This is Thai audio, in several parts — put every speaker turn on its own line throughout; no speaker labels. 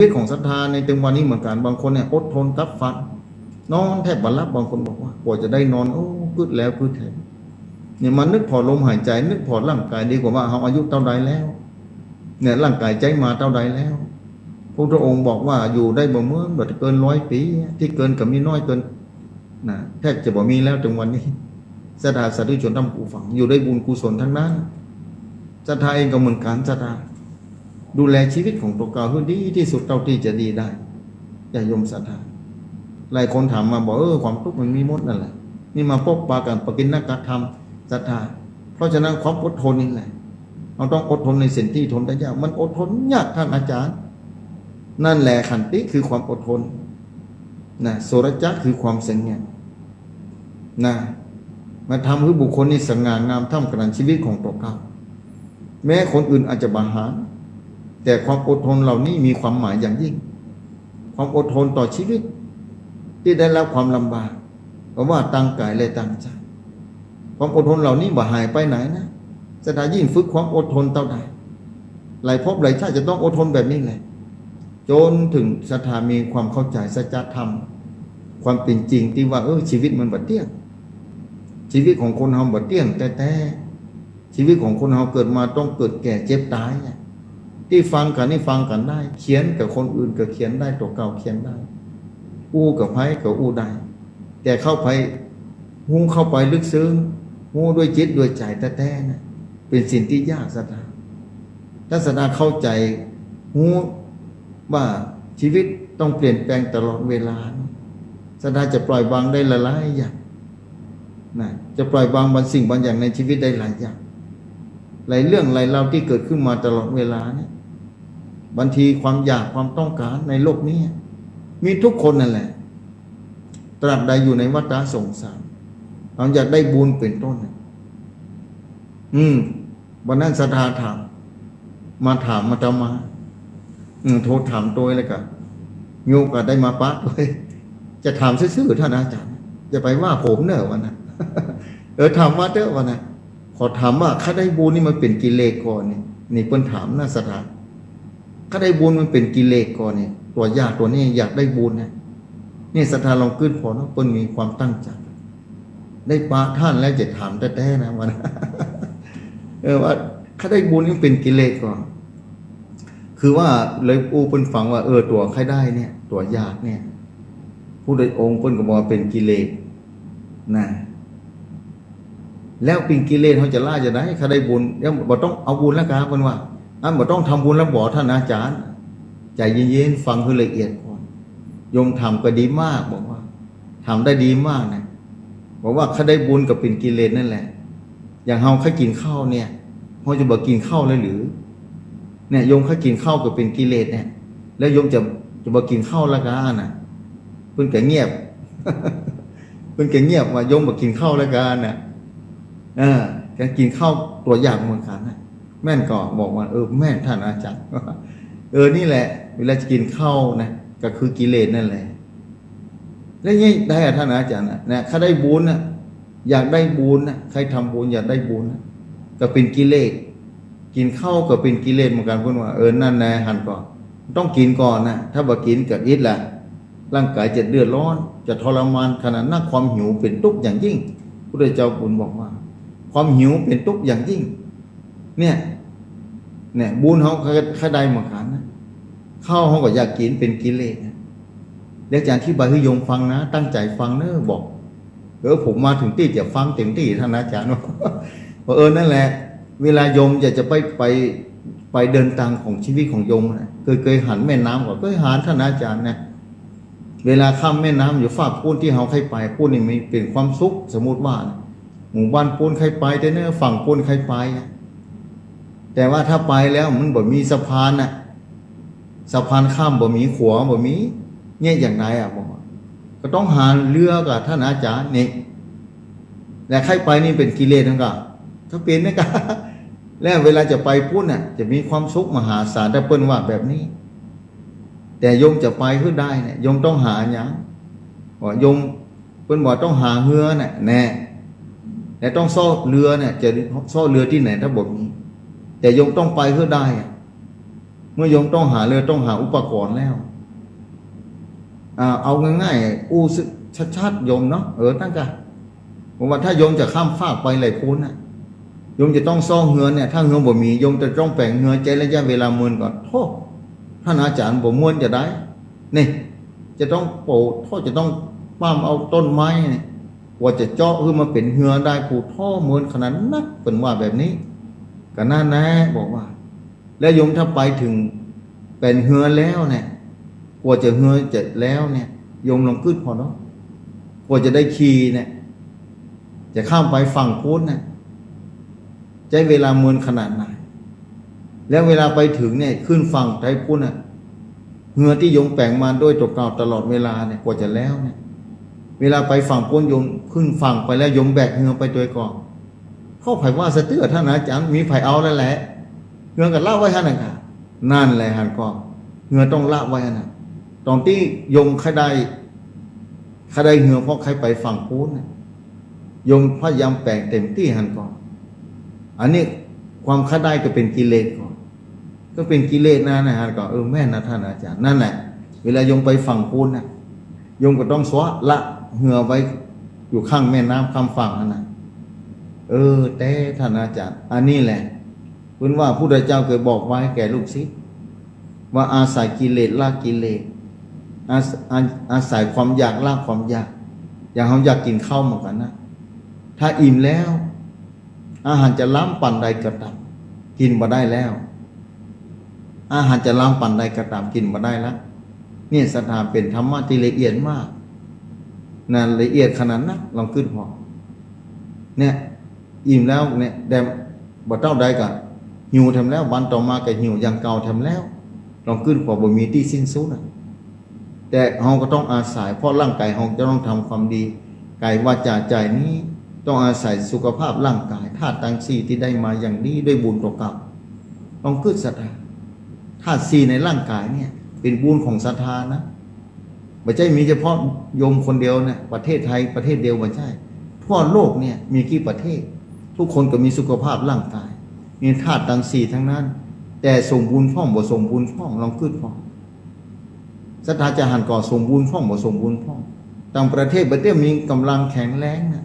ชีวิตของศรัทธาในตึงวันนี้เหมือนกันบางคนเนี่ยอดทนกัดฟันนอนแทบบัลลับบางคนบอกว่ากว่าจะได้นอนพืดแล้วพืดแทนเนี่ยมันนึกพอลมหายใจนึกพอร่างกายดีกว่าว่าเขาอายุเท่าใดแล้วเนี่ยร่างกายใจมาเท่าใดแล้วพระพุทธองค์บอกว่าอยู่ได้บ่เมื่อแบบเกิน100 ปีที่เกินกับมีน้อยเกินนะแทบจะบ่มีแล้วถึงวันนี้ศรัทธาสาธุชนทั้งผู้ฟังอยู่ได้บุญกุศลทั้งนั้นศรัทธาเองก็เหมือนกันศรัทธาดูแลชีวิตของตัวเก่าให้ดีที่สุดเท่าที่จะดีได้อย่าโยมศรัทธาหลายคนถามมาบอกความทุกข์มันมีหมดนั่นแหละนี่มาพบปะกันปกิณณกธรรมศรัทธาเพราะฉะนั้นความอดทนนี่แหละเราต้องอดทนในสิ่งที่ทนได้ยากมันอดทนยากท่านอาจารย์นั่นแหละขันติคือความอดทนนะโสรจะคือความสงบนะมาทำให้บุคคลนี้สง่างามท่ามกลางชีวิตของตัวเขาแม้คนอื่นอาจจะบาหารแต่ความอดทนเหล่านี้มีความหมายอย่างยิ่งความอดทนต่อชีวิตที่ได้รับความลำบากเพราะว่าตั้งกายและตั้งใจความอดทนเหล่านี้บ่หายไปไหนนะศรัทธายิ่งฝึกความอดทนเท่าใดหลายภพหลายชาติจะต้องอดทนแบบนี้แหละจนถึงศรัทธามีความเข้าใจสัจธรรมความเป็นจริงที่ว่าชีวิตมันบ่เที่ยงชีวิตของคนเราบ่เที่ยงแต่ชีวิตของคนเราเกิดมาต้องเกิดแก่เจ็บตายที่ฟังกันนี่ฟังกันได้เขียนกับคนอื่นก็เขียนได้ตัวเก่าเขียนได้อู้กับไพ่กับอู้ได้แต่เข้าไปหูเข้าไปลึกซึ้งหูด้วยจิตด้วยใจแท้ๆนะเป็นสิ่งที่ยากศรัทธาถ้าศรัทธาเข้าใจหูว่าชีวิตต้องเปลี่ยนแปลงตลอดเวลาศรัทธาจะปล่อยวางได้หลายอย่างนะจะปล่อยวางบางสิ่งบางอย่างในชีวิตได้หลายอย่างหลายเรื่องหลายราวที่เกิดขึ้นมาตลอดเวลาเนี่ยบางทีความอยากความต้องการในโลกนี้มีทุกคนนั่นแหละตราบใดอยู่ในวัฏสงสารเราอยากได้บุญเป็นต้นวันนั้นศรัทธาถามมาทำมาโทรถามตัวเลยกันโยมก็ได้มาปะด้วยจะถามซื่อๆท่านอาจารย์จะไปว่าผมเนอะวันนั้นถามว่าเด้อวันนั้นขอถามว่าข้าได้บุญนี่มันเป็นกิเลสก่อนนี่เพิ่นถามนะศรัทธาข้าได้บุญมันเป็นกิเลสก่อนนี่ตัวยากตัวนี้อยากได้บุญนี่ศรัทธาลองขึ้นพอเนาะเพิ่นมีความตั้งใจได้ปะท่านแล้วจะถามแท้ๆนะวันว่าข้าได้บุญนี่เป็นกิเลสก่อนคือว่าเลยปูเพิ่นฟังว่าตัวใครได้เนี่ยตัวยากเนี่ยผู้ใดองค์เพิ่นก็บอกว่าเป็นกิเลสนะแล้วเป็นกิเลสเขาจะล่าจะได้ข้าได้บุญแล้วบ่ต้องเอาบุญแล้วกันเพิ่นว่าบ่ต้องทำบุญแล้วบอกท่านอาจารย์ใจเย็นๆฟังให้ละเอียดก่อนโยมทำก็ดีมากบอกว่าทำได้ดีมากนะบอกว่าข้าได้บุญกับเป็นกิเลสนั่นแหละอย่างเฮาข้ากินข้าวเนี่ยเฮาจะบ่กินข้าวเลยหรือเนี่ยโยมข้ากินข้าวก็เป็นกิเลสเนี่ยแล้วโยมจะบ่กินข้าวละกันน่ะเพิ่นก็เงียบ เพิ่นก็เงียบว่าโยมบ่กินข้าวละกันน่ะการกินข้าวตัวอย่างเหมือนกันนะแม่นก็บอกว่าแม่นท่านอาจารย์นี่แหละเวลาจะกินข้าวนะก็คือกิเลสนั่นแหละแล้วนี่ได้ท่านอาจารย์นะข้าได้บุญนะอยากได้บุญนะใครทำบุญอยากได้บุญนะก็เป็นกิเลสกินข้าวก็เป็นกิเลสเหมือนกันเพื่อนว่านั่นแน่หันก่อนต้องกินก่อนนะถ้าบ่กินก็อิดแหละร่างกายจะเดือดร้อนจะทรมานขนาดนั้นความหิวเป็นทุกข์อย่างยิ่งพระเจ้าบุญบอกว่าความหิวเป็นทุกข์อย่างยิ่งเนี่ยบุญเขาข้าได้เหมือนกันนะข้าวเขาก็อยากกินเป็นกิเลสนะเดี๋ยวอาจารย์ที่บายให้โยมฟังนะตั้งใจฟังเนอะบอกผมมาถึงที่จะฟังเต็มที่ท่านอาจารย์ว่านั่นแหละเวลาโยมจะไปเดินทางของชีวิตของโยมนะเคยหันแม่น้ำก่อนเคยหันท่านอาจารย์นะเวลาข้ามแม่น้ำอยู่ฝากปูนที่เขาใครไปปูนนี่มีเป็นความสุขสมมติว่าหมู่บ้านปูนใครไปแต่เนื้อฝั่งปูนใครไปแต่ว่าถ้าไปแล้วมันบ่มีสะพานสะพานข้ามบ่มีขัวบ่มีเนี่ยอย่างไรบอกก็ต้องหาเรือกับท่านอาจารย์นี่แต่ใครไปนี่เป็นกิเลสนั่นก็ถ้าเป็นนี่ก็แล้วเวลาจะไปพูดจะมีความสุขมหาศาลถ้าเปิ้นว่าแบบนี้แต่โยมจะไปขึ้นได้เนี่ยโยมต้องหาอย่างว่าโยมเปิ้นบอกต้องหาเรือแน่แต่ต้องซ่อเรือจะซ่อเรือที่ไหนถ้าบอกนี้แต่โยมต้องไปขึ้นได้เ มื่อโยมต้องหาเรือต้องหาอุปกรณ์แล้วเอาง่ายๆอู้ชัดๆโยมเนาะตั้งกันผมว่าถ้าโยมจะข้ามฟากไปไหลพ้นน่ะโยมจะต้องซ่องเหือเนี่ยถ้าเหือบ่มีโยมจะต้องแปลงเหือใจระยะเวลาเมินก่อนโทษท่านอาจารย์บ่ม้วนจะได้นี่จะต้องโปะท่อจะต้องปั้มเอาต้นไม้เนี่ยว่าจะเจาะขึ้นมาเป็นเหือได้ผูท่อเมินขนาดนักเป็นว่าแบบนี้ก็น่าแน่บอกว่าแล้วโยมถ้าไปถึงเป็นเหือแล้วเนี่ยกว่าจะเหือเจ็ดแล้วเนี่ยโยมลองขึ้นพอเนาะกว่าจะได้ขี่เนี่ยจะข้ามไปฝั่งพุทธเนี่ยใช้เวลาเมินขนาดไหนแล้วเวลาไปถึงเนี่ยขึ้นฝั่งไทยพุทธน่ะเหือที่โยมแปลงมาด้วยตัวเก่าตลอดเวลาเนี่ยกว่าจะแล้วเนี่ยเวลาไปฝั่งพุทธโยมขึ้นฝั่งไปแล้วโยมแบกเหือไปตัวก่อนเข้าไผ่ว่าสะเตื้อท่านอาจารย์มีไผ่เอาแล้วแหละเหือกับเล่าไว้ท่านน่ะนั่นแหละหันก่อนเหือต้องละไว้น่ะตอนที่โยมใครได้เหือเพราะใครไปฝั่งพุทธเนี่ยโยมพยายามแปลงเต็มที่หันก่อนอันนี้ความคาได้ก็เป็นกิเลสก่อนก็เป็นกิเลสนะฮะก็แม่นะท่านอาจารย์นั่นแหละเวลาโยมไปฝั่งพุทธนะโยมก็ต้องสวะละเหือไว้อยู่ข้างแม่น้ำข้ามฝั่งนั่นนะแต่ท่านอาจารย์อันนี้แหละคุณว่าพระพุทธเจ้าเคยบอกไว้แก่ลูกศิษย์ว่าอาศัยกิเลสละกิเลสอาศัยความอยากละความอยากอย่างเขาอยากกินข้าวเหมือนกันนะถ้าอิ่มแล้วอาหารจะล้ำปั่นใดกระตับกินมาได้แล้วอาหารจะล้ำปั่นใดกระตับกินมาได้แล้วนี่ศรัทธาเป็นธรรมะที่ละเอียดมากนั่นละเอียดขนาดนั้นลองขึ้นพอเนี่ยอิ่มแล้วเนี่ยแดมบ่เต้าใดก็หิวทำแล้ววันต่อมาก็หิวอย่างเก่าทำแล้วลองขึ้นพอบ่มีที่สิ้นสุดนะแต่เราก็ต้องอาศัยเพราะร่างกายเราจะต้องทำความดีกายวาจาใจนี้ต้องอาศัยสุขภาพร่างกายธาตุทั้งสี่ที่ได้มาอย่างนี้ด้วยบุญเก่าๆต้องขึ้นศรัทธาธาตุสี่ในร่างกายเนี่ยเป็นบุญของศรัทธานะไม่ใช่มีเฉพาะโยมคนเดียวเนี่ยประเทศไทยประเทศเดียวไม่ใช่ทั่วโลกเนี่ยมีกี่ประเทศทุกคนก็มีสุขภาพร่างกายมีธาตุทั้งสี่ทั้งนั้นแต่สมบูรณ์พ่องบ่สมบูรณ์พ่องลองขึ้นพ่องศรัทธาจะหันก่อสมบูรณ์พ่องบ่สมบูรณ์พ่องต่างประเทศประเทศมีกำลังแข็งแรงนะ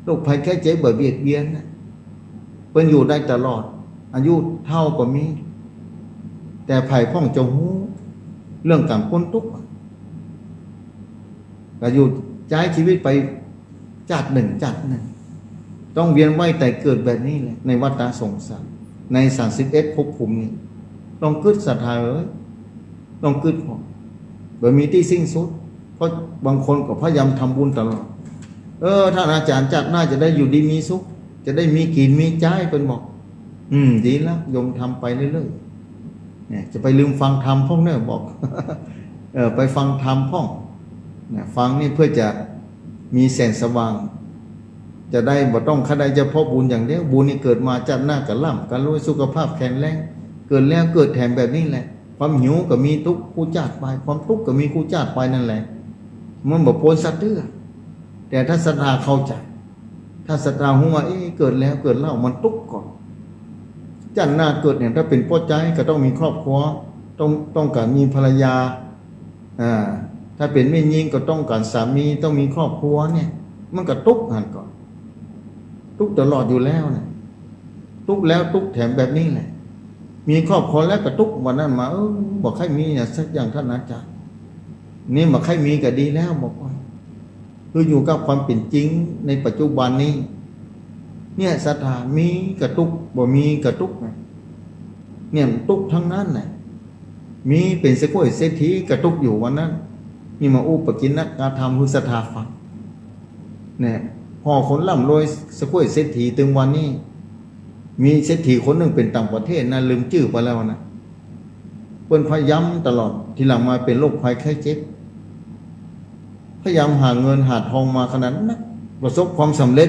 โรคภัยแค่เจ็บเบียดเบียนนะเป็นอยู่ได้ตลอดอายุเท่าก็มีแต่ภัยพ่องจะหูเรื่องการพ้นทุกข์ก็อยู่ใช้ชีวิตไปจัดหนึ่งต้องเวียนว่ายแต่เกิดแบบนี้แหละในวัฏสงสารใน31ภพภูมินี้ต้องกึศศรัทธาต้องกึศพอแบบมีที่สิ้นสุดเพราะบางคนก็พยายามทำบุญตลอดท่านอาจารย์จัดน่าจะได้อยู่ดีมีสุขจะได้มีกินมีใจเป็นบอกดีแล้วโยมทำไปเรื่อยๆเนี่ยจะไปลืมฟังธรรมพ่องเนี่ยบอก ไปฟังธรรมพ่องเนี่ยฟังนี่เพื่อจะมีแสงสว่างจะได้บ่ต้องคได้จะพบบุญอย่างเดียวบุญนี่เกิดมาจัดหน้ากับล่ำกันรวยสุขภาพแข็งแรงเกิดแล้วเกิดแถมแบบนี้แหละความหิวก็มีทุกข์คู่จาดไปความทุกข์ก็มีคู่จาดไปนั่นแหละมันบ่พ้นสัตว์เตื้อแต่ถ้าศรัทธาเข้าใจถ้าศรัทธาหัวเกิดแล้วเกิดเล่ามันทุกข์ก่อนจันหน้าเกิดเนี่ยถ้าเป็นพ่อใจก็ต้องมีครอบครัวต้องการมีภรรยาถ้าเป็นแม่ยิงก็ต้องการสามีต้องมีครอบครัวเนี่ยมันก็ทุกข์หันก่อนทุกข์ตลอดอยู่แล้วนะทุกข์แล้วทุกข์แถมแบบนี้แหละมีครอบครัวแล้วก็ทุกข์วันนั้นมาบอกให้มีสักอย่างท่านอาจารย์นี่บอกให้มีก็ดีแล้วบอกว่าคืออยู่กับความเป็นจริงในปัจจุบันนี้เนี่ยศรัทธามีกระตุกบ่มีกระตุกเนี่ยตุกทั้งนั้นแหละมีเป็นสกุลเศรษฐีกระตุกอยู่วันนั้นนี่มาอุปกินนักการทำคือศรัทธาฟังเนี่ยพอคนร่ำรวยสกุลเศรษฐีถึงวันนี้มีเศรษฐีคนหนึ่งเป็นต่างประเทศนะลืมชื่อไปแล้วนะเปิ้นพยายามตลอดทีหลังมาเป็นโรคภัยไข้เจ็บพยายามหาเงินหาทองมาขนาดนั้นประสบความสำเร็จ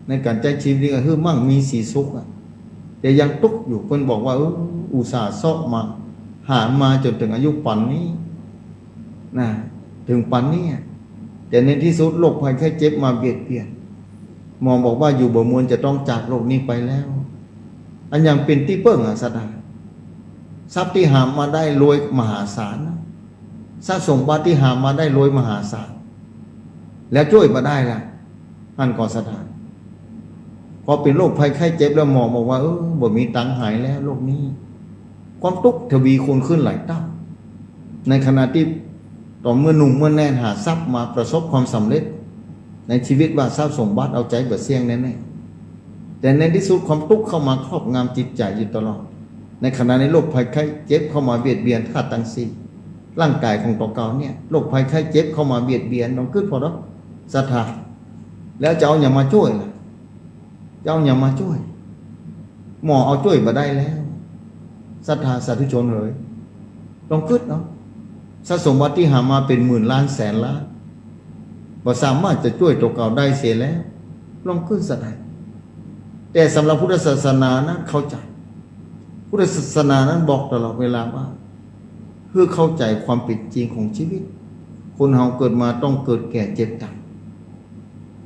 ในการใช้ชีวิตก็คือมั่งมีสีสุขแต่ยังตุกอยู่เพิ่นบอกว่าอุตส่าห์ซอกมาหามาจนถึงอายุปันนี้นะถึงปันนี้แต่ในที่สุดโรคภัยไข้เจ็บมาเบียดเบียนหมอบอกว่าอยู่บ่มวลจะต้องจากโลกนี้ไปแล้วอันยังเป็นที่เปิ้งศรัทธา ทรัพย์ที่หามาได้รวยมหาศาลนะทรัพย์สมบัติที่หามาได้รวยมหาศาลแล้วช่วยมาได้ล่ะอันก่อสถานพอเป็นโรคภัยไข้เจ็บแล้วหมอบอกว่าบ่มีตังค์หายแล้วโรคนี้ความทุกข์ทวีคูณขึ้นหลายเท่าในขณะที่ต่อเมื่อหนุ่มเมื่อแน่นหาทรัพย์มาประสบความสำเร็จในชีวิตว่าทรัพย์สมบัติเอาใจเบิดเสี่ยงแน่ๆแต่ในที่สุดความทุกข์เข้ามาครอบงำจิตใจอยู่ตลอดในขณะในโรคภัยไข้เจ็บเข้ามาเบียดเบียนธาตุทั้งสี่ร่างกายของตัวเก่าเนี่ยโรคภัยไข้เจ็บเข้ามาเบียดเบียนต้องขึ้นพอแล้วศรัทธาแล้วจะเอาอย่างมาช่วยล่ะจะเอาอย่างมาช่วยหมอเอาช่วยมาได้แล้วศรัทธาสาธุชนเลยต้องขึ้นเนาะทรัพย์สมบัติที่หามาเป็นหมื่นล้านแสนล้านบ่สามารถจะช่วยตัวเก่าได้เสียแล้วลองขึ้นศรัทธาแต่สำหรับพุทธศาสนานะเข้าใจพุทธศาสนานั้นบอกตลอดเวลาว่าเพื่อเข้าใจความเป็นจริงของชีวิตคนเราเกิดมาต้องเกิดแก่เจ็บตาย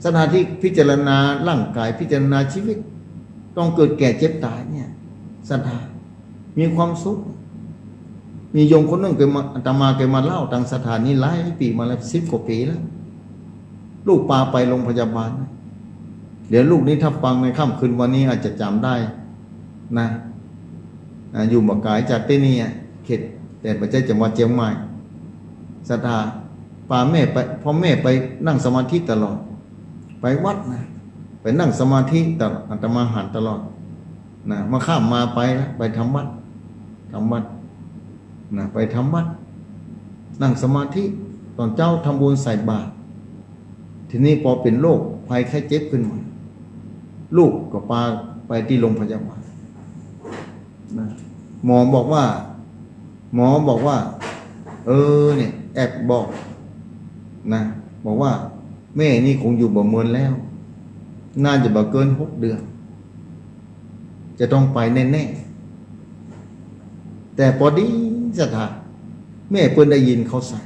สถานที่พิจารณาร่างกายพิจารณาชีวิตต้องเกิดแก่เจ็บตายเนี่ยศรัทธามีความสุขมีโยมคนหนึ่งเคยมาอาตมาเคยมาเล่าทางสถานนี้หลายปีมาแล้ว10 กว่าปีแล้วลูกพาไปโรงพยาบาลนะเดี๋ยวลูกนี้ถ้าฟังในค่ำคืนวันนี้อาจจะจำได้นะอยู่หมากายจากที่นี่เขตแต่ประเทศจังหวัดเชียงใหม่ศรัทธาพาแม่ไปพอแม่ไปนั่งสมาธิตลอดไปวัดนะไปนั่งสมาธิแต่อาตมาหันตลอดนะมาข้ามมาไปนะไปทำวัดนะไปทำวัดนั่งสมาธิตอนเจ้าทำบุญใส่บาตรทีนี้พอเป็นโรคภัยไข้เจ็บขึ้นมาลูกก็พาไปที่โรงพยาบาลนะหมอบอกว่าเนี่ยแอบบอกนะบอกว่าแม่นี่คงอยู่บ่เมินแล้วน่าจะบ่เกิน6 เดือนจะต้องไปแน่ๆแต่พอดีศรัทธาแม่เพิ่นได้ยินเขาใส่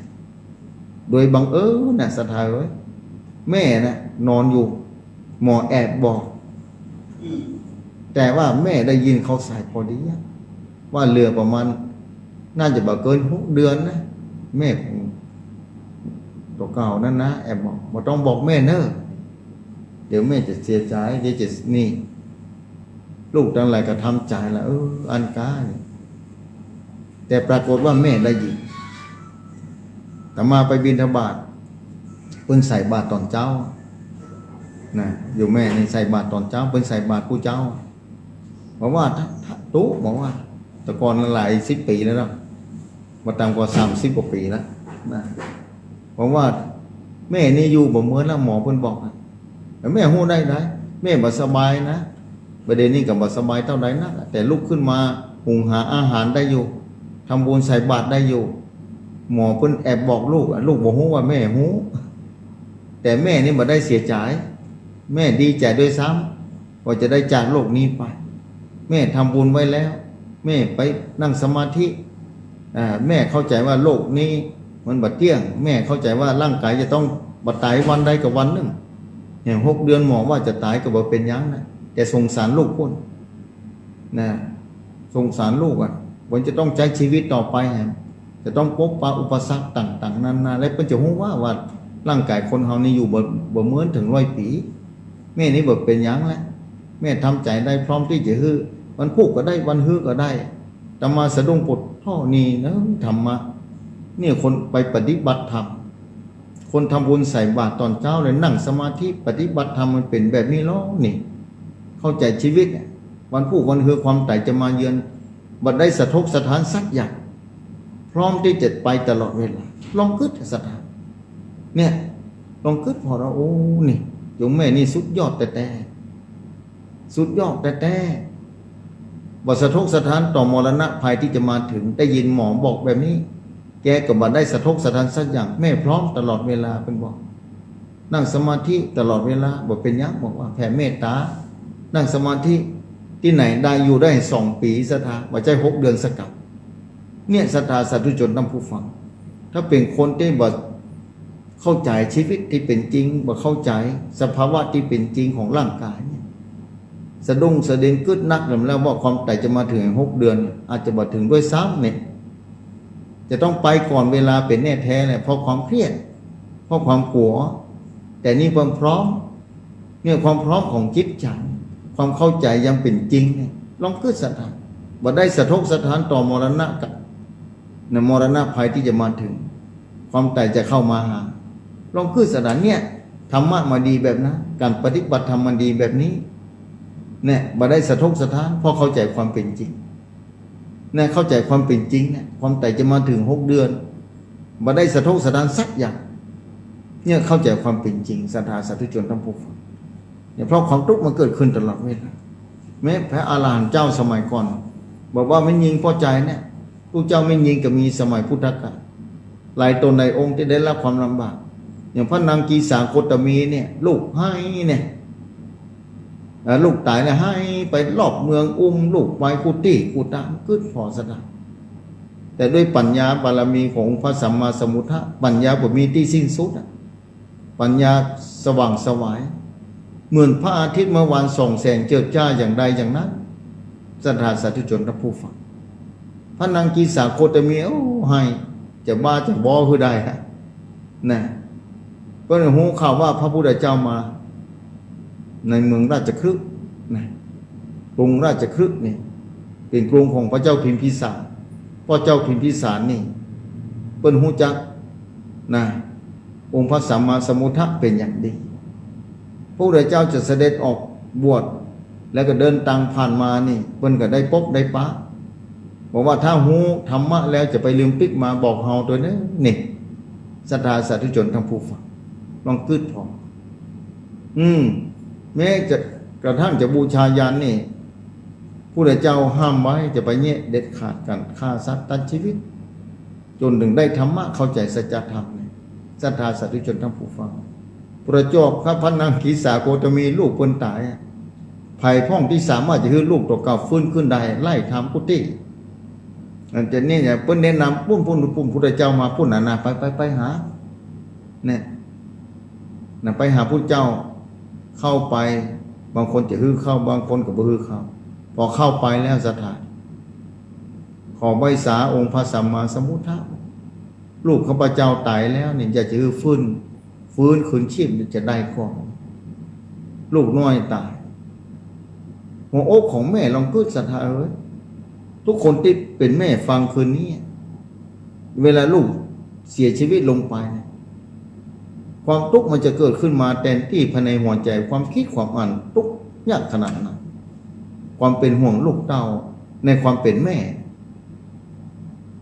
โดยบังเอิญนะศรัทธาเอ้ยแม่นะนอนอยู่หมอแอบบอกแต่ว่าแม่ได้ยินเขาใส่พอดีว่าเหลือประมาณน่าจะบ่เกิน6 เดือนนะแม่ของตัวเก่านั่นนะแอบบอกบ่ต้องบอกแม่เนอะเดี๋ยวแม่จะเสียใจเดี๋ยวจะนี่ลูกทั้งหลายก็ทำใจละอันกาเนี่ยแต่ปรากฏว่าแม่ได้ยินแต่มาไปบิณฑบาตเพิ่นใส่บาตรตอนเจ้านะอยู่แม่นี่ใส่บาตรตอนเจ้าเพิ่นใส่บาตรผู้เจ้าบอกว่าตุ๊บอกว่าแต่ก่อนหลาย10 ปีแล้วเนาะมาตามกว่า30 กว่าปีแล้วนะบอกว่าแม่นี่อยู่บ่เหมือนแล้วหมอเพิ่นบอกแต่แม่ฮู้ได้แม่บ่สบายนะประเด็นนี้ก็บ่สบายเท่าใดนักแต่ลุกขึ้นมาหุงหาอาหารได้อยู่ทำบุญใส่บาตรได้อยู่หมอเพิ่นแอบบอกลูกบ่ฮู้ว่าแม่ฮู้แต่แม่นี่บ่ได้เสียใจแม่ดีใจด้วยซ้ำว่าจะได้จากโลกนี้ไปแม่ทำบุญไว้แล้วแม่ไปนั่งสมาธิแม่เข้าใจว่าโลกนี้มันบ่เที่ยงแม่เข้าใจว่าร่างกายจะต้องบ่ตายวันใดกับวันหนึ่งอย่าง6 เดือนหมอว่าจะตายก็บ่เป็นหยังนะแต่สงสารลูกพุ่นนะสงสารลูกมันจะต้องใช้ชีวิตต่อไปจะต้องพบปะอุปสรรคต่างๆนานาและเพิ่นจะฮู้ว่าร่างกายคนเฮานี่อยู่บ่เหมือนถึง100 ปีแม่นี่บ่เป็นหยังแล้วแม่ทำใจได้พร้อมที่จะฮื้อวันพุกก็ได้วันฮื้อก็ได้แต่มาสะดุ้งปดท่อนี่นะธรรมะนี่คนไปปฏิบัติธรรมคนทำบุญใส่บาตรตอนเช้าเลยนั่งสมาธิปฏิบัติธรรมมันเป็นแบบนี้ล้อนี่เข้าใจชีวิตวันพุกวันฮื้อความตายจะมาเยือนบัดได้สะทกสถานสักอย่างพร้อมที่จะไปตลอดเวลาลองคิดสถานเนี่ยลองคิดพอเรานี่โยมแม่นี่สุดยอดแต่สุดยอดแต่บัดสะทกสถานต่อมรณะภัยที่จะมาถึงได้ยินหมอบอกแบบนี้แกก็บัดได้สะทกสถานสักอย่างแม่พร้อมตลอดเวลาเป็นบอกนั่งสมาธิตลอดเวลาบอกเป็นยักษ์บอกว่าแผ่เมตตานั่งสมาธิที่ไหนได้อยู่ได้2 ปีศรัทธาว่าใจ6 เดือนสกัดเนี่ยศรัทธาสาธุชนนำผู้ฟังถ้าเป็นคนที่บ่เข้าใจชีวิตที่เป็นจริงบ่เข้าใจสภาวะที่เป็นจริงของร่างกายเนี่ย สะดุ้งสะเด็นกึดนักแล้วว่าความตายจะมาถึง6 เดือนอาจจะมาถึงด้วยซ้ำเนี่ยจะต้องไปก่อนเวลาเป็นแน่แท้เลยเพราะความเครียดเพราะความกลัวแต่นี่ความพร้อมเนี่ยความพร้อมของจิตใจความเข้าใจยังเป็นจริงเนี่ยลองกึดศรัทธาบ่ได้สะทกสะท้านต่อมรณะกับในมรณะภัยที่จะมาถึงความตายจะเข้ามาหาลองคือสถานเนี่ยธรรมะมาดีแบบนั้นการปฏิบัติธรรมมันดีแบบนี้เนี่ยบ่ได้สะทกสะท้านเพราะเข้าใจความเป็นจริงเนี่ยเข้าใจความเป็นจริงเนี่ยความตายจะมาถึง6 เดือนบ่ได้สะทกสะท้านสักอย่างเนี่ยเข้าใจความเป็นจริงศรัทธาสาธุชนทั้งผู้ฟังเนี่ยเพราะความทุกข์มันเกิดขึ้นตลอดเวลาแม้พระอรหันต์เจ้าสมัยก่อนบอกว่าไม่ยิงพอใจเนี่ยผู้เจ้าไม่ยิงก็มีสมัยพุทธกาลหลายตนหลายองค์ที่ได้รับความลำบากอย่างพระนางกีสาโคตมีเนี่ยลูกให้เนี่ยลูกตายเนี่ยให้ไปรอบเมืองลูกไปกุฏิกุฏะขึ้นพอสะดาแต่ด้วยปัญญาบารมีของพระสัมมาสัมพุทธะปัญญาบ่มีที่สิ้นสุดปัญญาสว่างไสวเหมือนพระอาทิตย์เมื่อวานส่องแสงเจิดจ้าอย่างใดอย่างนั้นศรัทธาสาธุชนทั้งผู้ฟังพระนางกีสาโคตมีให้จะบ้าจะบอคือได้ฮะนะก็หูข่าวว่าพระพุทธเจ้ามาในเมืองราชคฤห์นะกรุงราชคฤห์นี่เป็นกรุงของพระเจ้าพิมพิสารพระเจ้าพิมพิสารนี่เปิ้นหูจักนะองค์พระสัมมาสัมพุทธะเป็นอย่างดีพระพุทธเจ้าจะเสด็จออกบวชแล้วก็เดินทางผ่านมานี่เปิ้นก็ได้พบได้ปะบอกว่าถ้าหูธรรมะแล้วจะไปลืมปิกมาบอกเฮาตัวนี้นี่ศรัทธาสาธุชนทั้งผู้ฟังลองกึดพอแม้จะกระทั่งจะบูชายันนี่พระเจ้าห้ามไว้จะไปเนี่ยเด็ดขาดกันฆ่าสัตว์ตัดชีวิตจนถึงได้ธรรมะเข้าใจสัจธรรมศรัทธาสาธุชนทั้งผู้ฟังประจบครับพระนางกีสาโคตมีลูกเพิ่นตายภัยพ่องที่สามารถจะให้ลูกตัวเก่าฟื้นขึ้นได้ไล่ทำกุฏิอันจะนี่เนี่ยเพิ่นแนะนำปุ้นพุทธเจ้ามาปุ้นนาไปหาเนี่ยนะไปหาพุทธเจ้าเข้าไปบางคนจะฮือเข้าบางคนก็บ่ฮือเข้าพอเข้าไปแล้วศรัทธาขอใบสาองค์พระสัมมาสัมพุทธะลูกข้าพเจ้าตายแล้วเนี่ยจะฮือฟื้นคืนชีพจะได้ของลูกน้อยตายหัวอกของแม่ลองกึดศรัทธาทุกคนที่เป็นแม่ฟังคืนนี้เวลาลูกเสียชีวิตลงไปความทุกข์มันจะเกิดขึ้นมาแทนที่ภายในหัวใจความคิดความอ่านทุกข์ยากขนาดนั้นความเป็นห่วงลูกเต้าในความเป็นแม่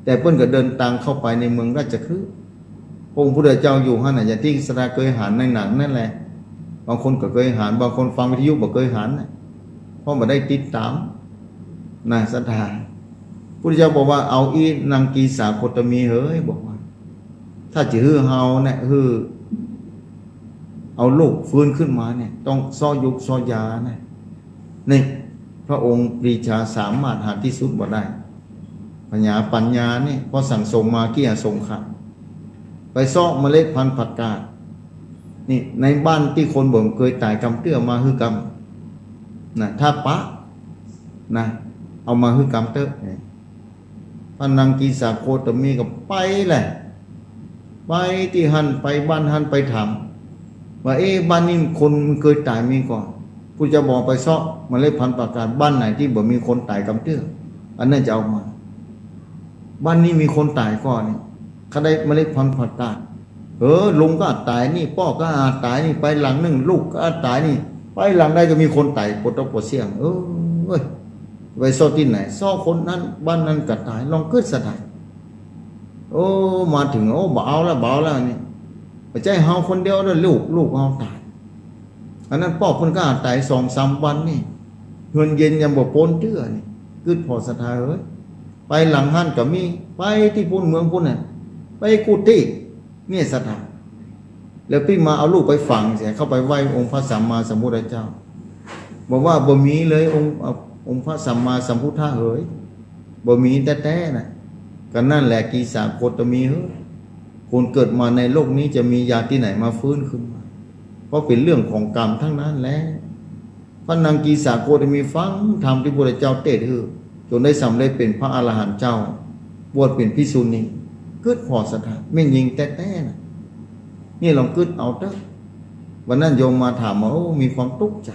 แต่เพิ่นก็เดินทางเข้าไปในเมืองราชคฤห์องค์พระเจ้าอยู่หั่นน่ะอย่างที่สราเคยหานในหนังนั่นแหละบางคนก็เคยหานบางคนฟังวิทยุบ่เคยหานเพราะบ่ได้ติดตามนะศรัทธาพุทธเจ้าบอกว่าเอาอีนางกีสาโคตมีเฮ้ยบอกว่าถ้าจะฮือเฮาเนี่ยฮือเอาลูกฟื้นขึ้นมาเนี่ยต้องซ้อยุกซ้อยาเนี่ยนี่พระองค์ปรีชาสามารถหาที่สุดบ่ได้ปัญญาเนี่ยพอสั่งส่งมาเกี่ยส่งขัดไปซ้อเมล็ดพันธุ์ผักกาดนี่ในบ้านที่คนบ่มเคยตายกำเตื้อมาฮือกำนะถ้าปะนะเอามาฮือกำเตื้อพระนางกีสาโคตมีก็ไปแหละไปที่หันไปบ้านหันไปถามว่าบ้านนี้คนมันเคยตายมีก่อนผู้จะบอกไปซ้อเมล็ดพันธุ์ผักกาดบ้านไหนที่บ่มีคนตายกำเตื้ออันนั้นจะเอามาบ้านนี้มีคนตายก่อนนี่เขาได้เมล็ดพันธุ์ผักกาดลุงก็อาจตายนี่พ่อก็อาจตายนี่ไปหลังนึงลูกก็อาจตายนี่ไปหลังใดก็มีคนตายปวดตปวดเสียงไปซ้อที่ไหนซ้อคนนั้นบ้านนั้นก็ตายลองขึ้นสถานมาถึงเบาแล้วนี่ไปใจเฮาคนเดียวแล้วลูกเฮาตายอันนั้นพ่อเพิ่นก็อาจตาย2-3 วันนี่เฮือนเย็นยังบ่ปนเตื้อนี่ขึ้นพอศรัทธาไปหลังหันก็มีไปที่พุ่นเมืองพุ่นน่ะไปกุฏิเนี่ยศรัทธาแล้วพี่มาเอาลูกไปฝังเสียเข้าไปไหว้องค์พระสัมมาสัมพุทธเจ้าบอกว่าบ่มีเลยองค์พระสัมมาสัมพุทธะบ่มีแท้ๆน่ะก็นั่นแหละกีสาโคตมีคนเกิดมาในโลกนี้จะมียาที่ไหนมาฟื้นขึ้นมาเพราะเป็นเรื่องของกรรมทั้งนั้นแหละ พระนางกีสาโคตมีฟังธรรมที่พระเจ้าเทศน์คือจนได้สำเร็จเป็นพระอรหันต์เจ้าบวชเป็นภิกษุณีกึดพอศรัทธาไม่ยิงแต่นะนี่ลองกึดเอาเถอะวันนั้นโยมมาถามว่าโอ้มีความทุกข์ใจ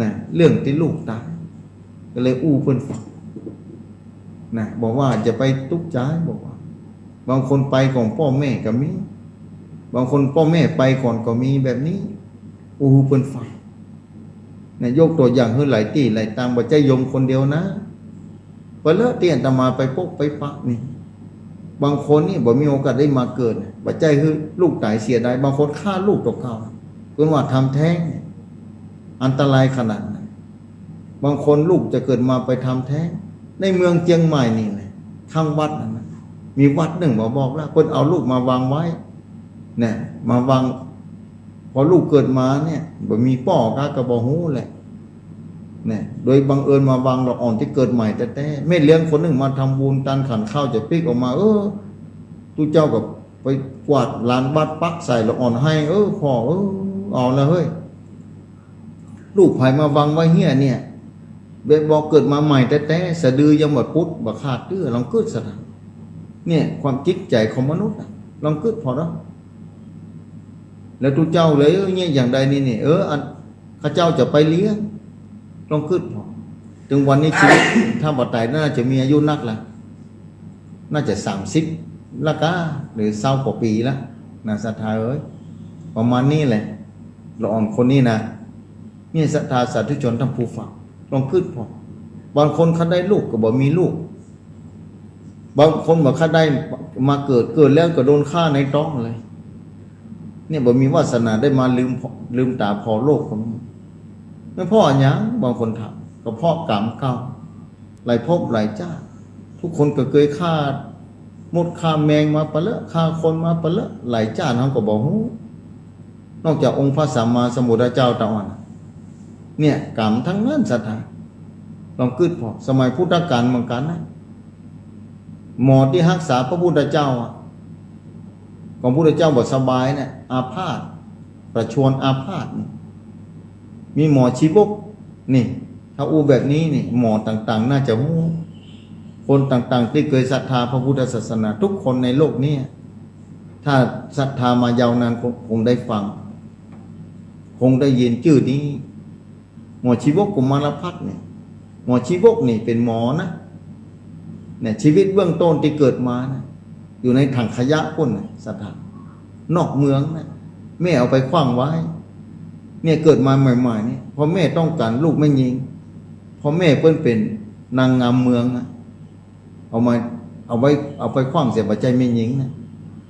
นะเรื่องที่ลูกตายก็เลยอู้เพิ่นฟังนะบอกว่าจะไปทุกข์ใจบอกว่าบางคนไปของพ่อแม่ก็มีบางคนพ่อแม่ไปก่อนก็มีแบบนี้อู้เพิ่นฟังนะยกตัวอย่างให้หลายที่หลายตามบ่ใจโยมคนเดียวนะพอเลอะที่อาตมาไปพบไปปะนี่บางคนนี่บ่มีโอกาสได้มาเกิดบ่ใจคือลูกตายเสียดายบางคนฆ่าลูกตกเขาเพิ่นว่าทำแท้งอันตรายขนาดนั้นบางคนลูกจะเกิดมาไปทำแท้งในเมืองเชียงใหม่นี่แหละข้างวัดนั่นนะมีวัดหนึ่งบอกแล้วคนเอาลูกมาวางไว้เนี่ยมาวางพอลูกเกิดมาเนี่ยบ่มีป่อกะบ่ฮู้แหละเนี่ยโดยบังเอิญมาวางดอกอ่อนที่เกิดใหม่แต่แม่เลี้ยงคนหนึ่งมาทำบุญตันขันข้าวจะปิ๊กออกมาตู้เจ้ากับไปกวาดลานบ้านปักใส่ดอกอ่อนให้พ่อเอาแล้วเฮ้ยลูกไผ่มาวางไว้เฮียเนี่ยเบบบอกเกิดมาใหม่แต่สะดือยังหมดพุทธบ่ขาดตื้อลองกึดซะนะเนี่ยความจิตใจของมนุษย์ลองกึดพอแล้วแล้วตู้เจ้าเลยเนี่ยอย่างใดนี่อันข้าเจ้าจะไปเลี้ยงลองกึดพอถึงวันนี้ชีวิตถ้าบ่ตายน่าจะมีอายุนักละน่าจะ30ละกะหรือ20กว่าปีละนะศรัทธาประมาณนี้แหละละอ่อนคนนี้นะนี่ศรัทธาสาธุชนทั้งผู้ฟังลองขึ้นพอบางคนเขาได้ลูกก็บอกมีลูกบางคนบอกเขาได้มาเกิดแล้วก็โดนฆ่าในท้องเลยเนี่ยบอกมีวาสนาได้มาลืมตาพอโลกของไม่พ่อหยังบางคนถามก็พ่อกรรมเก่าหลายภพหลายชาติทุกคนก็เคยฆ่ามดฆ่าแมงมาปะเลอะฆ่าคนมาปะเลอะหลายชาติเขาก็บอกฮู้นอกจากองค์พระสัมมาสัมพุทธเจ้าตะวันเนี่ยกรรมทั้งนั้นศรัทธาลองกึดพอสมัยพุทธกาลเหมือนกันนะหมอที่รักษาพระพุทธเจ้าของพระพุทธเจ้าบอกสบายเนี่ยอาพาธประชวรอาพาธมีหมอชีวกนี่ถ้าอู้แบบนี้นี่หมอต่างๆน่าจะฮู้คนต่างๆที่เคยศรัทธาพระพุทธศาสนาทุกคนในโลกนี้ถ้าศรัทธามายาวนานคงได้ฟังคงได้ยินชื่อนี้หมอชีวกกุมารพัฒน์เนี่ยหมอชีวกนี่เป็นหมอนะเนี่ยชีวิตเบื้องต้นที่เกิดมานะอยู่ในถังขยะพุ่นนะศรัทธานอกเมืองนะแม่เอาไปขว้างไว้เนี่ยเกิดมาใหม่ๆนี่พอแม่ต้องการลูกไม่ยิงพอแม่เพิ่นเป็นนางงามเมืองนะเอาไปขว้างเสียปัจจัยไม่ยิงนะ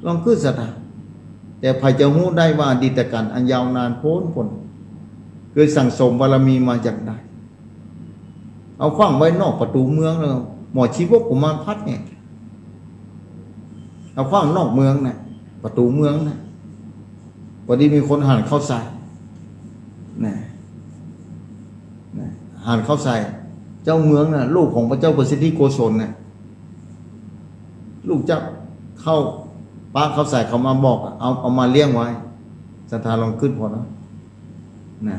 ลองขึ้นศรัทธาแต่ใครจะรู้ได้ว่าอดีตการอันยาวนานโพ้นเคยสั่งสมบารมีมาจากใดเอาขว้างไว้นอกประตูเมืองแล้วหมอชีวกกุมารพัฒน์เนี่ยเอาขว้างนอกเมืองนะประตูเมืองนะพอดีมีคนหั่นข้าวใส่นะหั่นข้าวใส่เจ้าเมืองนะลูกของพระเจ้าประสิทธิโกศลนะลูกเจ้าเข้าป้าเขาใส่เขามาบอกเอามาเลี้ยงไว้ศรัทธาลองขึ้นพอแล้วนะ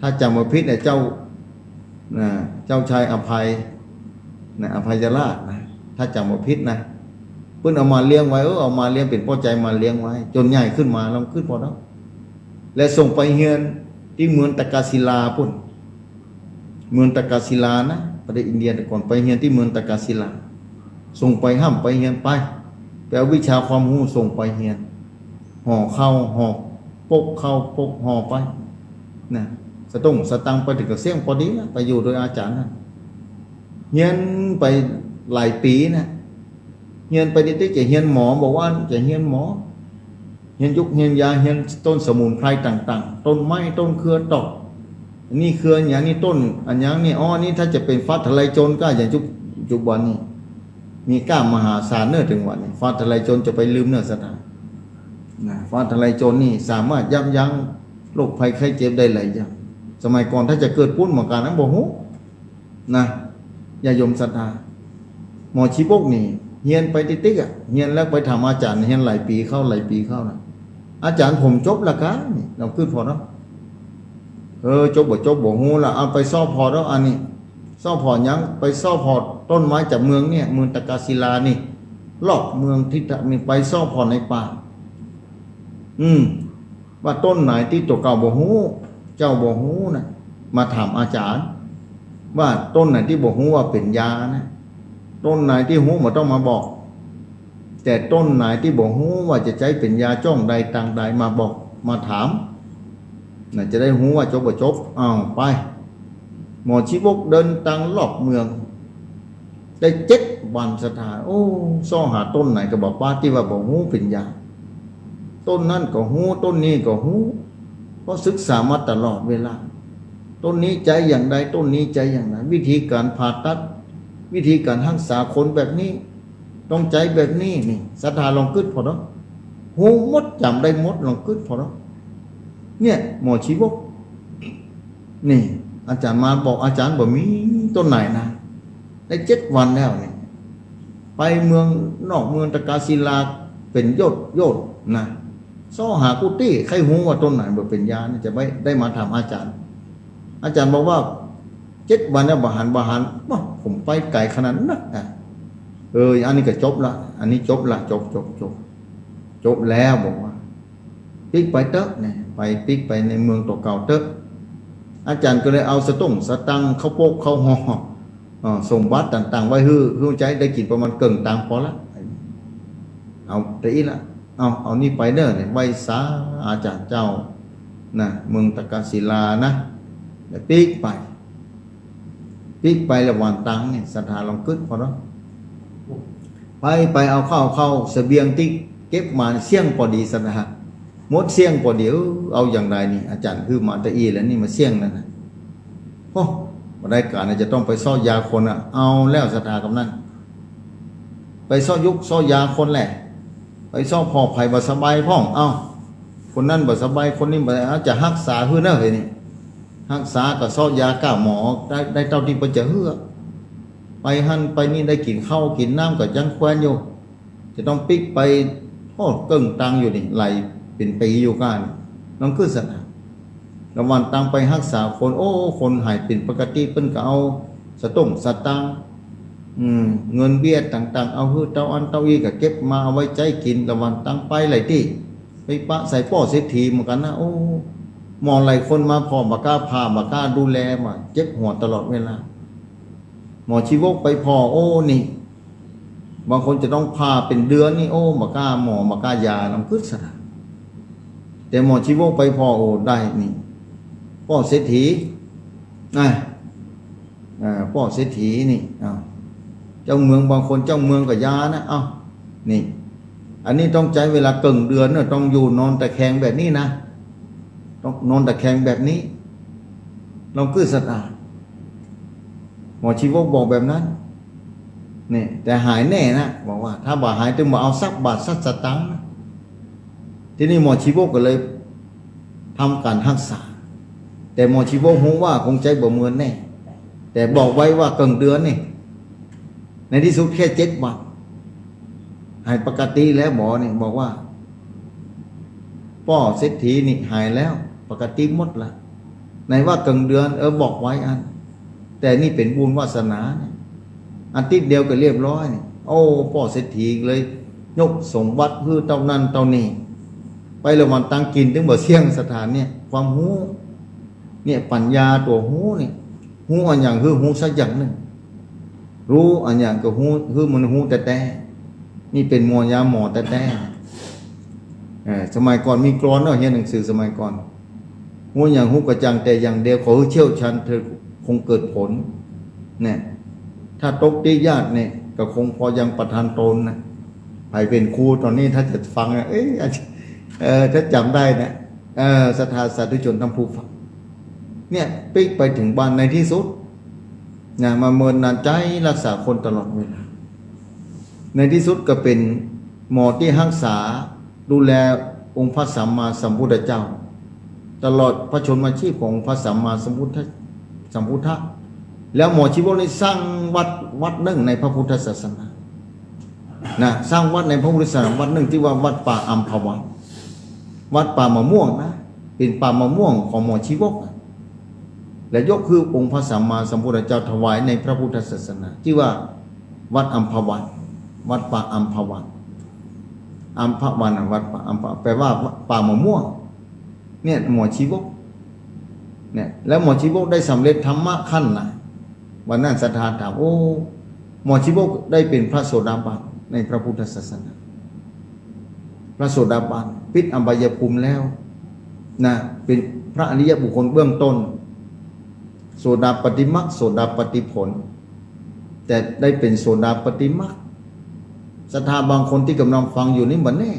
ถ้าจำว่าพิษเนี่ยเจ้าชายอภัยนะอภัยราชนะถ้าจำว่าพิษนะเพิ่นเอามาเลี้ยงไว้เอามาเลี้ยงเป็นพ่อใจมาเลี้ยงไว้จนใหญ่ขึ้นมาลองขึ้นพอแล้วและส่งไปเฮียนที่เมืองตะกาศิลาพุ่นเมืองตะกาศิลานะประเทศอินเดียแต่ก่อนไปเฮียนที่เมืองตะกาศิลาส่งไปห้ามไปเฮียนไปเอาวิชาความรู้ส่งไปเฮียนห่อเข้าห่อปกเข้าปกห่อไปนะสตังไปถึงกับเสี่ยงพอดีนะไปอยู่โดยอาจารย์นะเฮียนไปหลายปีนะเฮียนไปนิดๆจะเฮียนหมอบอกว่าจะเฮียนหมอเฮียนยุกเฮียนยาเฮียนต้นสมุนไพรต่างๆต้นไม้ต้นเครือตอกนี่เครืออย่างนี้ต้นอันอย่างนี้นี่ถ้าจะเป็นฟ้าทลายโจรก็อย่างจุบันนี้มีกล้ามหาศาลเนื้อถึงวันนี้ฟ้าทลายโจรจะไปลืมเนื้อสถานนะฟ้าทลายโจรนี่สามารถยับยั้งโรคภัยไข้เจ็บได้หลายอย่างสมัยก่อนถ้าจะเกิดปุ้นเหมือนกันนั้นบอกฮู้นะอย่ายมศรัทธาหมอชีวกนี่เฮียนไปติ๊กเฮียนแล้วไปถามอาจารย์เฮียนหลายปีเข้านะอาจารย์ผมจบแล้วกันนี่เราขึ้นพอเนาะ จบบ่ฮู้ละเอาไปซ่อพอแล้วอันนี้ซ่อพอยังไปซ่อพอต้นไม้จากเมืองเนี่ยเมืองตะกาศิลานี่รอบเมืองที่นี่ไปซ่อพอในป่าว่าต้นไหนที่ตัวเก่าบ่ฮู้เจ้าบ่ฮู้นะมาถามอาจารย์ว่าต้นไหนที่บ่ฮู้ว่าเป็นยานะต้นไหนที่ฮู้บ่ต้องมาบอกแต่ต้นไหนที่บ่ฮู้ว่าจะใช้เป็นยาจ้องใดต่างใดมาบอกมาถามน่ะจะได้ฮู้ว่าจบบ่จบไปหมอชีวกเดินตังรอบเมืองได้7 วันสถานซ่อหาต้นไหนก็บอกว่าที่ว่าบ่ฮู้เป็นยาต้นนั้นก็ฮู้ต้นนี้ก็ฮู้เพราะศึกษามาตลอดเวลาต้นนี้ใจอย่างใดต้นนี้ใจอย่างนั้นวิธีการผ่าตัดวิธีการรักษาคนแบบนี้ต้องใจแบบนี้นี่ศรัทธาลองกึดพอเนาะฮู้หมดจำได้หมดลองกึดพอเนาะเนี่ยหมอชีวกนี่อาจารย์มาบอกอาจารย์บ่มีต้นไหนนะได้7 วันแล้วนี่ไปเมืองนอกเมืองตะกาศิลาเป็นโยดนะซ่อหากุฏิใครฮู้ว่าต้นไหนบ่เป็นยานี่จะไม่ได้มาถามอาจารย์บอกว่า7 วันแล้วบ่หันว่าผมไปไกลขนาดนั้นนะอันนี้ก็จบละอันนี้จบละจบแล้วบอกว่าปิ๊กไปเต๊ะเนี่ยไปปิ๊กไปในเมืองตัวเก่าเต๊ะอาจารย์ก็เลยเอาสตังค์ข้าวโพกข้าวห่อส่งบัตรต่างๆไว้ฮือใจได้กินประมาณเกินตังพอละเอาแต่อีละเอานี่ไปเด้อเนี่ยไว้สาอาจารย์เจ้านะเมืองตะกาศิลานะแล้วปิ๊กไประหว่างตังเนี่ยศรัทธาลองกึดพอเนาะไปเอาเข้าเสบียงที่เก็บมาเสี่ยงพอดีศรัทธาหมดเสี่ยงพอเดี๋ยวเอาอย่างไรนี่อาจารย์คือมาตะอีแล้วนี่มาเสี่ยงนั่นนะมาได้การจะต้องไปซ่อยาคนเอาแล้วศรัทธากับนั่นไปซ่อยาคนแหละไปซ่อพอไผ่บ่สบายพ่องคนนั้นบ่สบายคนนี้บ่จะรักษาฮื้อเนาะเฮ้ยนี่รักษาก็ซ่อยาก้าหมอได้เท่าที่เพิ่นจะฮื้อไปหั่นไปนี่ได้กินข้าวกินน้ำก็จังแควนอยู่จะต้องปิ๊กไปเกิ่งตังอยู่นี่ไหลเป็นปีอยู่กันน้องขึ้นสนะระวันตังไปรักษาคนคนหายเป็นปกติเพิ่นก็เอาสตังเงินเบี้ยต่างๆเอาฮื้อเต้าอันเต้าอีก็เก็บมาเอาไว้ใจกินระวันตังไปไหลที่ไปปะใส่ป้อเศรษฐีเหมือนกันนะหมอหลายคนมาพอบ่กล้าพาบ่กล้าดูแลมาเจ็บหัวตลอดเวลาหมอชีวกไปพอนี่บางคนจะต้องพาเป็นเดือนนี่บ่กล้าหมอบ่กล้ายาน้ำพึ่งสนะแต่หมอชีวกไปพอได้นี่ป้อเศรษฐีป้อเศรษฐีนี่เจ้าเมืองบางคนเจ้าเมืองก็ยานะนี่อันนี้ต้องใจเวลาเกิงเดือนเนี่ยต้องอยู่นอนตะแคงแบบนี้นะต้องนอนตะแคงแบบนี้ลองคือสตาหมอชีวกบอกแบบนั้นนี่แต่หายแน่นะบอกว่าถ้าบ่หายต้องมาเอาสักบาทสักสตังค์นะทีนี้หมอชีวกก็เลยทำการรักษาแต่หมอชีวกรู้ว่าคงใจบ่เหมือนแน่แต่บอกไว้ว่าเกิงเดือนนี่ในที่สุดแค่7 วันหายปกติแล้วหมอนี่บอกว่าป้อเศรษฐีนี่หายแล้วปกติหมดละในว่าเกิงเดือนบอกไว้แต่นี่เป็นบุญวาสนาเนี่ยอาทิตย์เดียวก็เรียบร้อยนี่ป้อเศรษฐีเลยยกสมบัติคือเท่านั้นเท่านี้ไประวันตังกินถึงบ่เสี่ยงสถานเนี่ยความหูเนี่ยปัญญาตัวหูนี่หูอันอย่างคือหูสักอย่างหนึ่งรู้อันอย่างก็หูคือมันหูแต่นี่เป็นหมอยาหมอแต่สมัยก่อนมีกรอนเนาะเรียนหนังสือสมัยก่อนหูอย่างหูกระจังแต่อย่างเดียวขอเชี่ยวชาญเธอคงเกิดผลเนี่ยถ้าตกตีญาติเนี่ยก็คงพอยังประทานตนนะไปเป็นครูตอนนี้ถ้าจะฟังถ้าจำได้นะศรัทธาสาธุชนทั้งผู้ฟังเนี่ยปิ๊กไปถึงบ้านในที่สุดมาเมินนานใจรักษาคนตลอดเวลาในที่สุดก็เป็นหมอที่รักษาดูแลองค์พระสัมมาสัมพุทธเจ้าตลอดพระชนมาชีพของพระสัมมาสัมพุทธะแล้วหมอชีวกได้สร้างวัดหนึ่งในพระพุทธศาสนาสร้างวัดในพระพุทธศาสนาวัดหนึ่งที่ว่าวัดป่าอัมพวันวัดป่ามะม่วงนะเป็นป่ามะม่วงของหมอชีวก และยกคือองค์พระสัมมาสัมพุทธเจ้าถวายในพระพุทธศาสนาที่ว่าวัดอัมพวันวัดป่าอัมพวันอัมพวันวัดป่าอัมพแปลว่าป่ามะม่วงเนี่ยหมอชีวกเนี่ยแล้วหมอชีวกได้สำเร็จธรรมะขั้นไหนวันนั้นศรัทธาถามโอ้หมอชีวกได้เป็นพระโสดาบันในพระพุทธศาสนาพระโสดาบันปิดอบายภูมิแล้วนะเป็นพระอริยบุคคลเบื้องต้นโสดาปฏิมรรคโสดาปฏิผลแต่ได้เป็นโสดาปฏิมรรคศรัทธาบางคนที่กำลังฟังอยู่นี่บัดนี้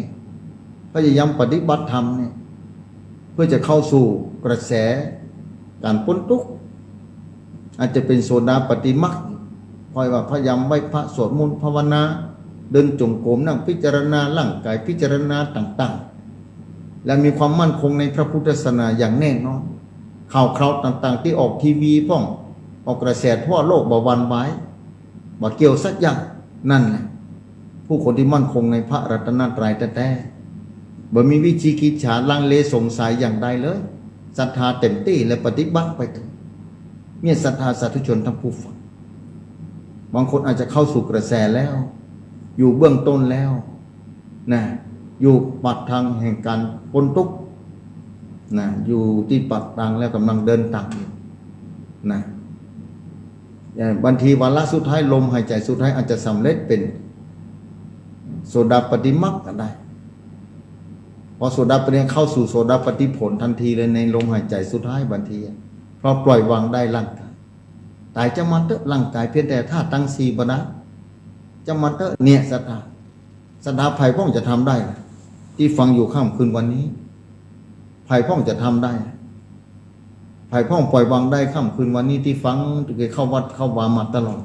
พยายามปฏิบัติธรรมเนี่ยเพื่อจะเข้าสู่กระแสการพ้นทุกข์อาจจะเป็นโสดาปฏิมรรคคอยว่าพยายามไหว้พระสวดมนต์ภาวนาเดินจงกรมนั่งพิจารณาร่างกายพิจารณาต่างๆและมีความมั่นคงในพระพุทธศาสนาอย่างแน่นอนข่าวคราวต่างๆที่ออกทีวีพ้องออกกระแสทั่วโลกบ่หวั่นไหวบ่เกี่ยวสักอย่างนั่นแหละผู้คนที่มั่นคงในพระรัตนตรัยแท้ๆบ่มีวิจิกิจฉาลังเลสงสัยอย่างใดเลยศรัทธาเต็มที่และปฏิบัติไปถึงเนี่ยศรัทธาสาธุชนทั้งผู้ฟังบางคนอาจจะเข้าสู่กระแสแล้วอยู่เบื้องต้นแล้วนะอยู่ปักทางแห่งการพ้นทุกข์นะอยู่ที่ปักทางแล้วกำลังเดินตามอยู่นะบางทีวาระสุดท้ายลมหายใจสุดท้ายอาจจะสำเร็จเป็นโสดาปฏิมรรคก็ได้พอโสดาปฏิเข้าสู่โสดาปฏิผลทันทีเลยในลมหายใจสุดท้ายบางทีเพราะปล่อยวางได้ร่างกายตายจะมาเตอะร่างกายเพียงแต่ถ้าตั้งสีบนะจะมาเตอะเนี่ยศรัทธาภัยพ่องจะทำได้ที่ฟังอยู่ค่ำคืนวันนี้ภัยพ่องจะทำได้ภัยพ่องปล่อยวางได้ค่ำคืนวันนี้ที่ฟังที่เคยเข้าวัดเข้าวามาตลอด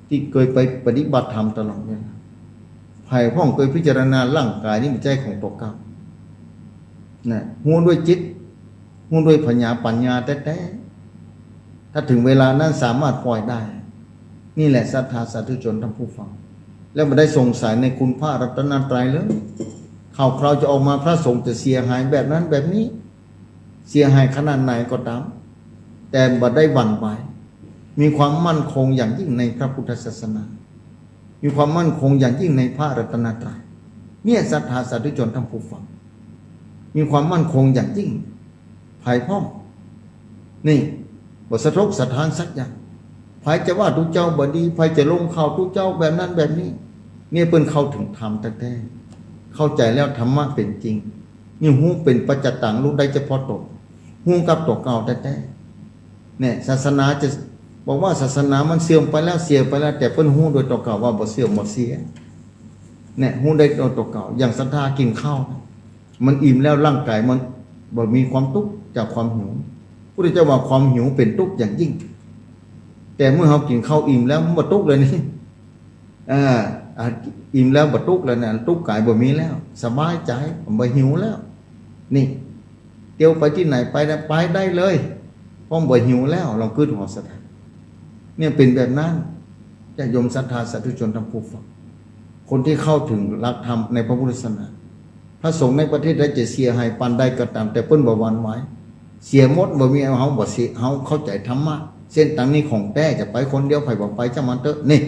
ที่เคยไปปฏิบัติธรรมตลอดเนี่ยภัยพ่องเคยพิจารณาร่างกายนี่มันใจของตัวเก่านะหูด้วยจิตหูด้วยปัญญาแท้ๆถ้าถึงเวลานั้นสามารถปล่อยได้นี่แหละศรัทธาสาธุชนทั้งผู้ฟังแล้วไม่ได้สงสัยในคุณพระรัตนตรัยเลยข่าวคราวจะออกมาพระสงฆ์จะเสียหายแบบนั้นแบบนี้เสียหายขนาดไหนก็ตามแต่บ่ได้หวั่นไหวมีความมั่นคงอย่างยิ่งในพระพุทธศาสนามีความมั่นคงอย่างยิ่งในพระรัตนตรัยเนี่ยศรัทธาสาธุชนทั้งผู้ฟังมีความมั่นคงอย่างยิ่งภายพ้องนี่บ่สะทกสะท้านสักอย่างใครจะว่าทุกเจ้าบ่ดีใครจะลงข่าวทุกเจ้าแบบนั้นแบบนี้เนี่ยเพิ่นเข้าถึงธรรมแท้ๆเข้าใจแล้วธรรมะเป็นจริงนี่หูเป็นปัจจตังรู้ได้เฉพาะตนหูกับตัวเก่าแท้ๆเนี่ยศาสนาจะบอกว่าศาสนามันเสื่อมไปแล้วเสียไปแล้วแต่เพิ่นหูโดยตัวเก่าว่าบ่เสื่อมบ่เสียเนี่ยหูได้ตัวเก่าอย่างศรัทธากินข้าวมันอิ่มแล้วร่างกายมันบ่มีความทุกข์จากความหิวพุทธเจ้าว่าความหิวเป็นทุกข์อย่างยิ่งแต่เมื่อเรากินข้าวอิ่มแล้วมันบ่ทุกข์เลยนี่อิ่มแล้วบ่ทุกข์แล้วนะทุกข์กายบ่มีแล้วสบายใจบ่หิวแล้วนี่เที่ยวไปที่ไหนไปได้เลยเพราะบ่หิวแล้วลองคิดหัวศรัทธาเนี่ยเป็นแบบนั้นจะโยมศรัทธาสาธุชนทั้งผู้ฟังคนที่เข้าถึงหลักธรรมในพระพุทธศาสนาพระสงฆ์ในประเทศใดจะเสียหายปานใดก็ตามแต่เพิ่นบ่หวั่นไหวเสียหมดบ่มีเอาเฮาบ่เสียเฮาเข้าใจธรรมะเส้นทางนี้ของแท้จะไปคนเดียวไผบ่ไปจะมันเถอะนี่